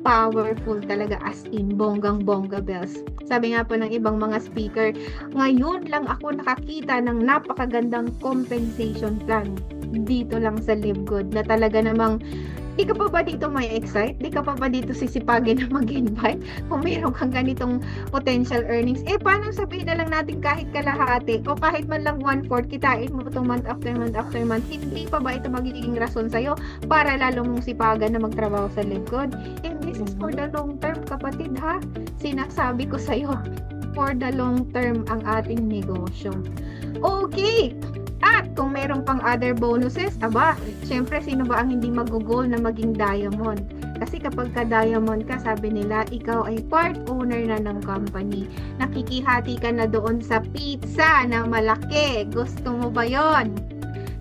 Powerful talaga, as in bonggang-bongga bells. Sabi nga po ng ibang mga speaker, ngayon lang ako nakakita ng napakagandang compensation plan dito lang sa LiveGood na talaga namang di ka pa ba dito may excite? Di ka pa ba dito sisipagin na mag-invite? Kung mayroon kang ganitong potential earnings, paano sabihin na lang natin kahit kalahati o kahit man lang 1/4 kitain mo itong month after month after month, hindi pa ba ito magiging rason sa'yo para lalo mong sipagan na magtrabaho sa LiveGood? And this is for the long term, kapatid, ha? Sinasabi ko sa'yo, for the long term ang ating negosyo. Okay! At kung meron pang other bonuses, aba, syempre sino ba ang hindi mag-goal na maging diamond? Kasi kapag ka-diamond ka, sabi nila, ikaw ay part owner na ng company. Nakikihati ka na doon sa pizza na malaki. Gusto mo ba yon?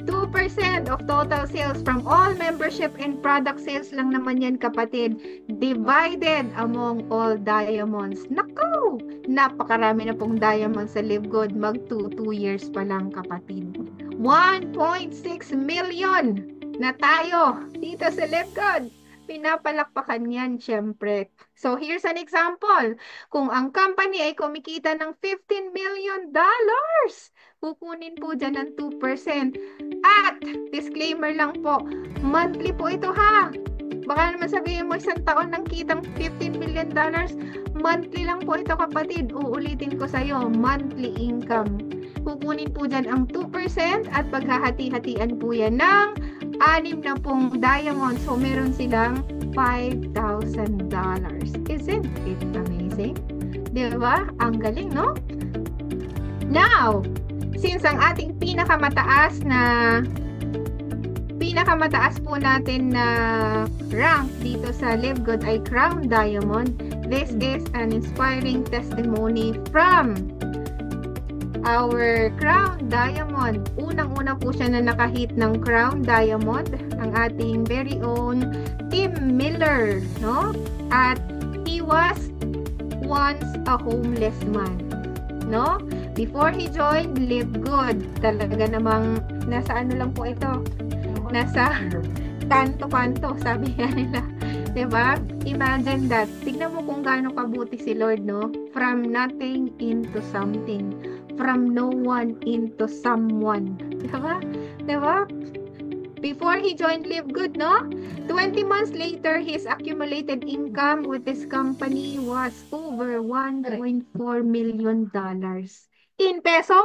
2% of total sales from all membership and product sales lang naman yan, kapatid. Divided among all diamonds. Naku! Napakarami na pong diamonds sa LiveGood. Mag 2 years pa lang, kapatid. 1.6 million na tayo dito sa LiveGood. Pinapalakpakan yan, syempre. So, here's an example. Kung ang company ay kumikita ng $15 million, kukunin po dyan ng 2%. At, disclaimer lang po, monthly po ito, ha? Baka naman sabihin mo isang taon nang kitang $15 million, monthly lang po ito, kapatid. Uulitin ko sa'yo, monthly income. Kukunin po dyan ang 2% at paghahati-hatian po yan ng 6 na pong diamond. So, meron silang $5,000. Isn't it amazing? Diba? Ang galing, no? Now, since ang ating pinakamataas po natin na rank dito sa LiveGood ay Crown Diamond, this is an inspiring testimony from our Crown Diamond. Unang-una po siya na nakahit ng Crown Diamond, ang ating very own Tim Miller, no? At he was once a homeless man, no? Before he joined LiveGood, talaga namang nasa ano lang po ito, nasa kanto-kanto, sabi nga nila. Diba? Imagine that. Tignan mo kung gaano kabuti si Lord, no? From nothing into something. From no one into someone. Diba? Diba? Before he joined LiveGood, no? 20 months later, his accumulated income with this company was over $1.4 million. In peso,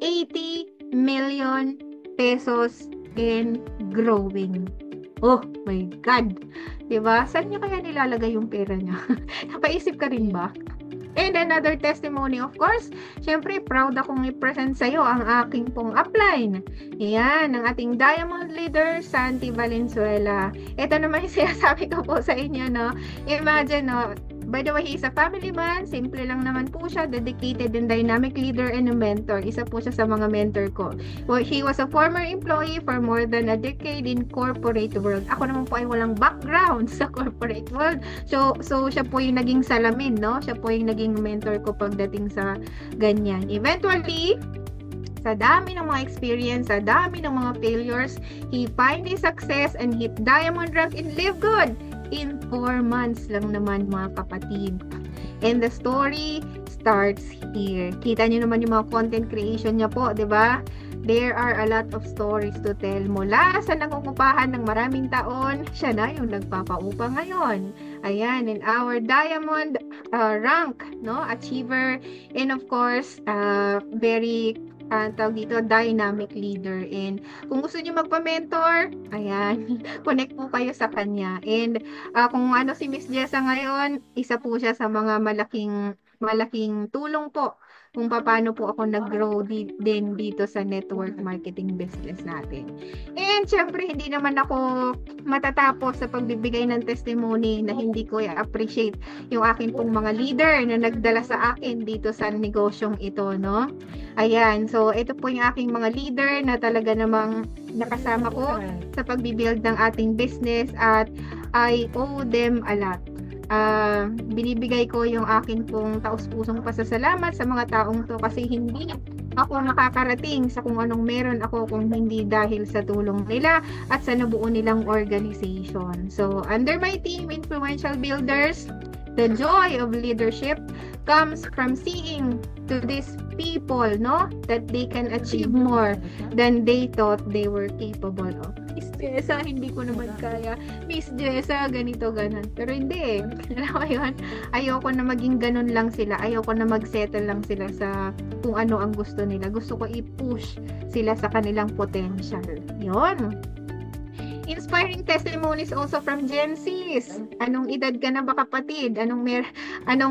80 million pesos and growing. Oh my God! Diba? Saan niya kaya nilalagay yung pera niya? Napaisip ka rin ba? And another testimony, of course, syempre, proud akong i-present sa'yo ang aking pong upline. Yan, ang ating diamond leader, Santi Valenzuela. Ito naman yung sinasabi ko po sa inyo, no? Imagine, no? By the way, he's a family man. Simple lang naman po siya. Dedicated and dynamic leader and a mentor. Isa po siya sa mga mentor ko. Well, he was a former employee for more than a decade in corporate world. Ako naman po ay walang background sa corporate world. So siya po yung naging salamin, no? Siya po yung naging mentor ko pagdating sa ganyan. Eventually, sa dami ng mga experience, sa dami ng mga failures, he find his success and hit diamond rank in Live Good in 4 months lang naman, mga kapatid. And the story starts here. Kita niyo naman yung mga content creation niya po, di ba? There are a lot of stories to tell. Mula sa nangungupahan ng maraming taon, siya na yung nagpapaupa ngayon. Ayan, in our diamond rank, no, achiever, and of course, very tawag dito, dynamic leader. And kung gusto niyo magpa-mentor, ayan, connect po kayo sa kanya. And kung ano si Miss Jessa ngayon, isa po siya sa mga malaking tulong po kung paano po ako nag-grow din dito sa network marketing business natin. And syempre, hindi naman ako matatapos sa pagbibigay ng testimony na hindi ko i-appreciate yung akin pong mga leader na nagdala sa akin dito sa negosyong ito, no? Ayan, so ito po yung aking mga leader na talaga namang nakasama ko sa pagbibuild ng ating business at I owe them a lot. Binibigay ko yung akin pong taus-pusong pasasalamat sa mga taong to kasi hindi ako makakarating sa kung anong meron ako kung hindi dahil sa tulong nila at sa nabuo nilang organization. So, under my team, Influential Builders, the joy of leadership comes from seeing to these people, no, that they can achieve more than they thought they were capable of. Miss Jessa, hindi ko naman kaya. Miss Jessa, ganito, ganon. Pero hindi. Alam mo yun? Ayoko na maging ganon lang sila. Ayoko na mag-settle lang sila sa kung ano ang gusto nila. Gusto ko i-push sila sa kanilang potential. Yun. Inspiring testimonies also from Gen Zs. Anong edad ka na ba, kapatid? Anong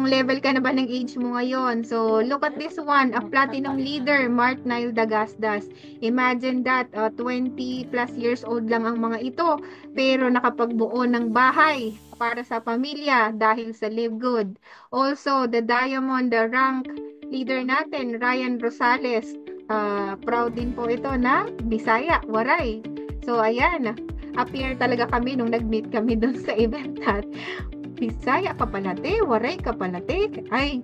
level ka na ba ng age mo ngayon? So, look at this one. A platinum leader, Mart Nile Dagasdas. Imagine that, 20 plus years old lang ang mga ito, pero nakapagbuo ng bahay para sa pamilya dahil sa Live Good. Also, the diamond, the rank leader natin, Ryan Rosales. Proud din po ito na Bisaya, Waray. So, ayan, appear talaga kami nung nag-meet kami doon sa event at Bisaya ka pala, te, Waray ka pala, te. Ay,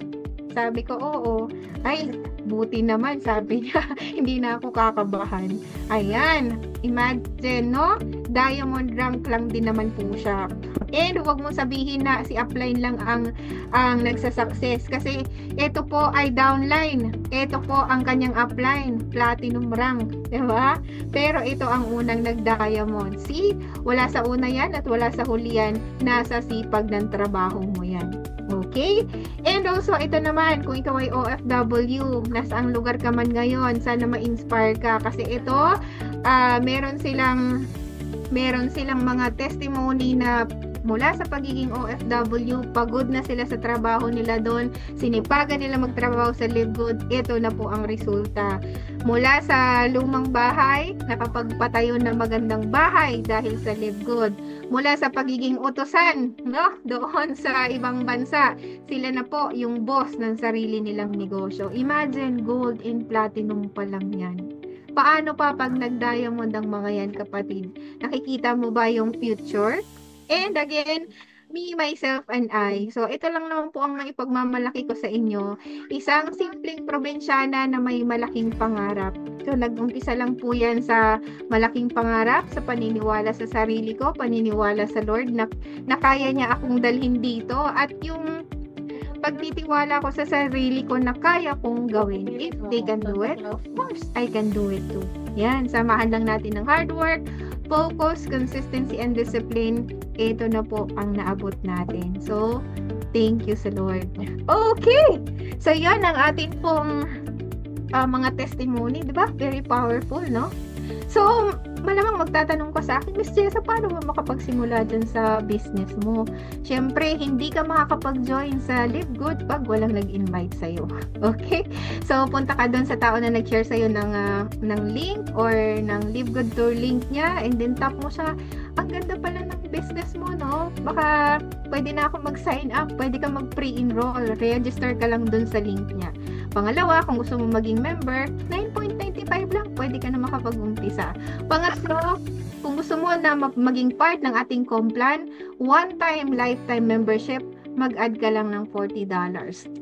sabi ko, oo. Ay, buti naman, sabi niya. Hindi na ako kakabahan. Ayan, imagine, no? Diamond rank lang din naman po siya. And huwag mo sabihin na si upline lang ang nagsasucess kasi ito po ay downline. Ito po ang kanyang upline, platinum rank, 'di ba? Pero ito ang unang nag-diamond. See, wala sa una 'yan at wala sa huli 'yan, nasa sipag ng trabaho mo 'yan. Okay? And also ito naman, kung ikaw ay OFW, nasa ang lugar ka man ngayon, sana ma-inspire ka kasi ito meron silang mga testimony na mula sa pagiging OFW, pagod na sila sa trabaho nila doon, sinipagan nila magtrabaho sa Live Good, ito na po ang resulta. Mula sa lumang bahay, nakapagpatayo ng magandang bahay dahil sa Live Good. Mula sa pagiging utusan, no, doon sa ibang bansa, sila na po yung boss ng sarili nilang negosyo. Imagine, gold and platinum pa lang yan. Paano pa pag nag-diamond ang mga yan, kapatid? Nakikita mo ba yung future? And again, me, myself, and I. So, ito lang naman po ang naipagmamalaki ko sa inyo. Isang simpleng probinsyana na may malaking pangarap. So, nag-umpisa lang po yan sa malaking pangarap, sa paniniwala sa sarili ko, paniniwala sa Lord na kaya niya akong dalhin dito. At yung pagtitiwala ko sa sarili ko na kaya kong gawin. If they can do it, of course, I can do it too. Yan, samahan lang natin ng hard work, focus, consistency, and discipline. Ito na po ang naabot natin. So, thank you sa Lord. Okay! So, yan ang atin pong mga testimony, di ba? Very powerful, no? So, malamang magtatanong ka sa akin, Miss Jessa, paano mo makapagsimula dyan sa business mo? Siyempre, hindi ka makakapag-join sa Live Good pag walang nag-invite sa'yo. Okay? So, punta ka dun sa tao na nag-share sa'yo ng link or ng Live Good Tour link niya and then tap mo siya. Ang ganda pala ng business mo, no? Baka pwede na ako mag-sign up, pwede ka mag-pre-enroll, register ka lang dun sa link niya. Pangalawa, kung gusto mo maging member, 9.95 lang, pwede ka na makapag-umpisa. Pangatlo, kung gusto mo na maging part ng ating Complan, one-time lifetime membership, mag-add ka lang ng $40.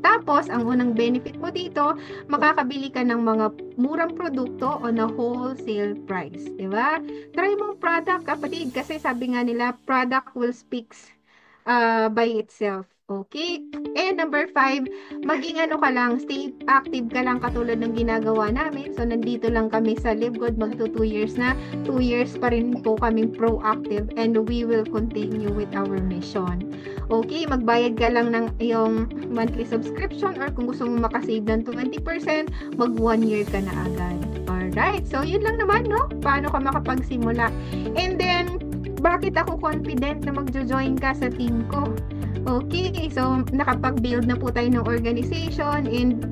Tapos, ang unang benefit mo dito, makakabili ka ng mga murang produkto on a wholesale price. Diba? Try mong product, kapatid, kasi sabi nga nila, product will speaks by itself. Okay? And number 5, maging ano ka lang, stay active ka lang katulad ng ginagawa namin. So, nandito lang kami sa LiveGood, magto 2 years na. 2 years pa rin po kaming proactive and we will continue with our mission. Okay, magbayad ka lang ng iyong monthly subscription or kung gusto mo makasave ng 20%, mag 1 year ka na agad. Alright, so yun lang naman, no? Paano ka makapagsimula? And then, bakit ako confident na magjo-join ka sa team ko? Okay, so nakapag-build na po tayo ng organization and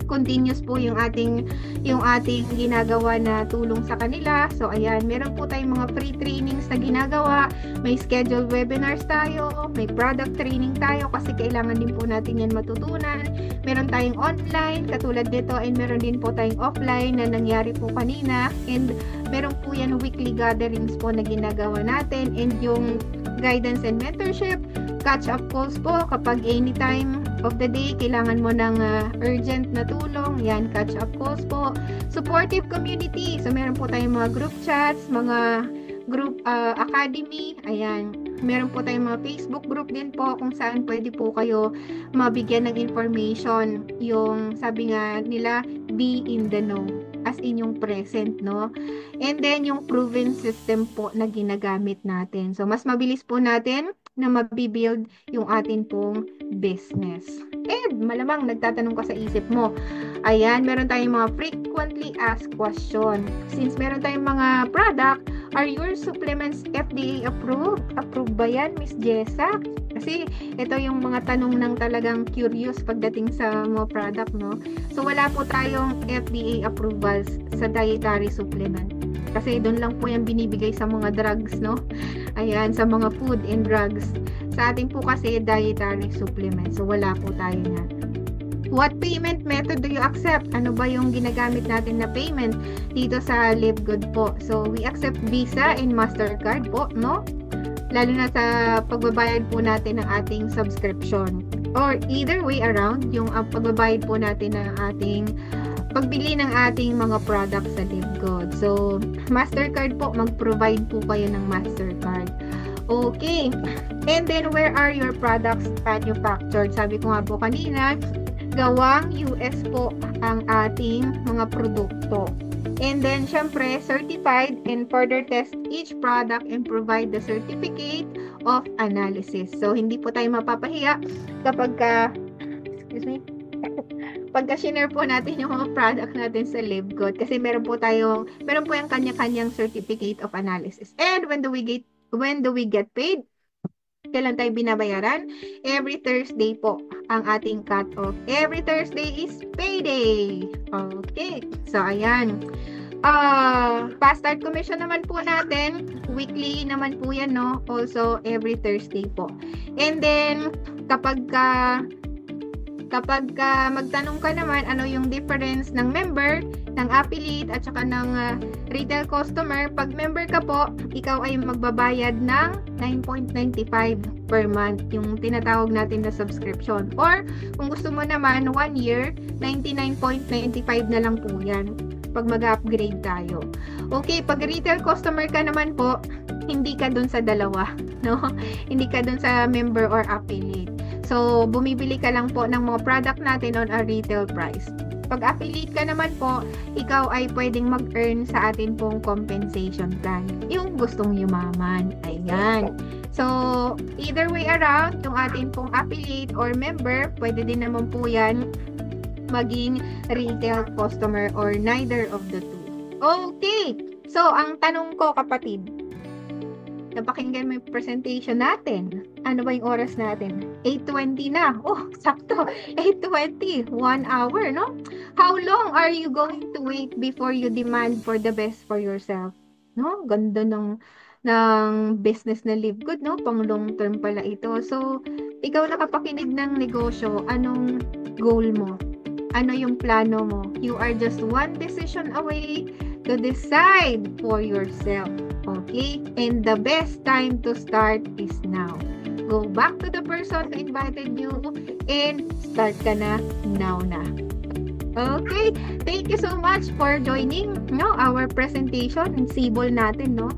continuous po yung ating ginagawa na tulong sa kanila. So ayan, meron po tayong mga free trainings na ginagawa, may scheduled webinars tayo, may product training tayo kasi kailangan din po natin yan matutunan. Meron tayong online katulad nito and meron din po tayong offline na nangyari po kanina and meron po yan weekly gatherings po na ginagawa natin and yung guidance and mentorship, catch-up calls po kapag anytime of the day kailangan mo ng urgent na tulong, yan, catch-up calls po. Supportive community, so meron po tayong mga group chats, mga group academy, ayan. Meron po tayong mga Facebook group din po kung saan pwede po kayo mabigyan ng information. Yung sabi nga nila, be in the know, as in yung present, no? And then yung proven system po na ginagamit natin. So mas mabilis po natin na mabibuild yung atin pong business. And malamang nagtatanong ka sa isip mo, ayan, meron tayong mga frequently asked question. Since meron tayong mga product, are your supplements FDA approved? Approved ba yan, Miss Jessa? Kasi ito yung mga tanong ng talagang curious pagdating sa mga product, no? So wala po tayong FDA approvals sa dietary supplement. Kasi doon lang po yan binibigay sa mga drugs, no? Ayan, sa mga food and drugs. Sa atin po kasi dietary supplement. So wala po tayo na. What payment method do you accept? Ano ba yung ginagamit natin na payment dito sa LiveGood po? So we accept Visa and Mastercard po, no? Lalo na sa pagbabayad po natin ng ating subscription. Or either way around, yung pagbabayad po natin ng ating pagbili ng ating mga products sa LiveGood. So, Mastercard po, mag-provide po kayo ng Mastercard. Okay. And then, where are your products manufactured? Sabi ko nga po kanina, gawang US po ang ating mga produkto. And then, syempre, certified and further test each product and provide the certificate of analysis. So, hindi po tayo mapapahiya kapag pagka share po natin yung mga product natin sa LiveGood kasi meron po yung kanya-kanyang certificate of analysis. And when do we get paid? Kailan tayo binabayaran? Every Thursday po ang ating cut-off. Every Thursday is payday. Okay. So, ayan. Fast start commission naman po natin. Weekly naman po yan, no? Also, every Thursday po. And then, kapag magtanong ka naman ano yung difference ng member, ng affiliate at saka ng retail customer, pag member ka po, ikaw ay magbabayad ng 9.95 per month, yung tinatawag natin na subscription. Or kung gusto mo naman 1 year, 99.95 na lang po yan pag mag-upgrade tayo. Okay, pag retail customer ka naman po, hindi ka dun sa dalawa, no? Hindi ka dun sa member or affiliate. So, bumibili ka lang po ng mga product natin on a retail price. Pag affiliate ka naman po, ikaw ay pwedeng mag-earn sa atin pong compensation plan. Yung gustong yumaman. Ayan. So, either way around, yung atin pong affiliate or member, pwede din naman po yan maging retail customer or neither of the two. Okay. So, ang tanong ko, kapatid, napakinggan mo yung presentation natin. Ano ba yung oras natin? 8:20 na. Oh, sakto. 8:20. 1 hour, no? How long are you going to wait before you demand for the best for yourself? No? Ganda ng ng business na Live Good, no? Pang long term pala ito. So, ikaw nakapakinig ng negosyo, anong goal mo? Ano yung plano mo? You are just one decision away to decide for yourself. Okay? And the best time to start is now. Go back to the person who invited you and start ka na now na. Okay, thank you so much for joining our presentation. Ang sibol natin, no?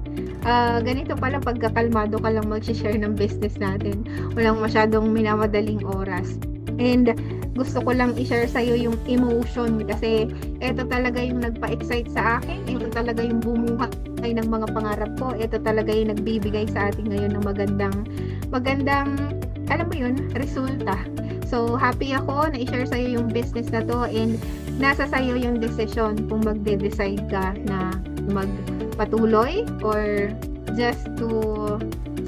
Ganito pala pagkakalmado ka lang mag-share ng business natin. Walang masyadong minamadaling oras. And gusto ko lang i-share sa'yo yung emotion kasi ito talaga yung nagpa-excite sa akin. Ito talaga yung bumuhay ng mga pangarap ko. Ito talaga yung nagbibigay sa atin ngayon ng magandang, alam mo yun, resulta. So, happy ako na i-share sa'yo yung business na to and nasa sa'yo yung decision kung magde-decide ka na magpatuloy or just to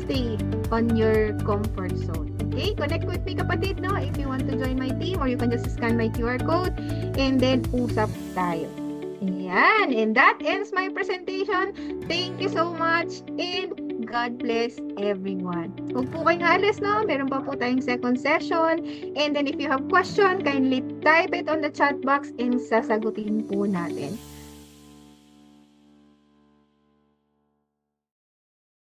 stay on your comfort zone. Okay? Connect with me, kapatid, no? If you want to join my team or you can just scan my QR code and then usap tayo. Ayan. And that ends my presentation. Thank you so much and God bless everyone. Huwag po kayong alis, no? Meron pa po tayong second session. And then if you have question, kindly type it on the chat box and sasagutin po natin.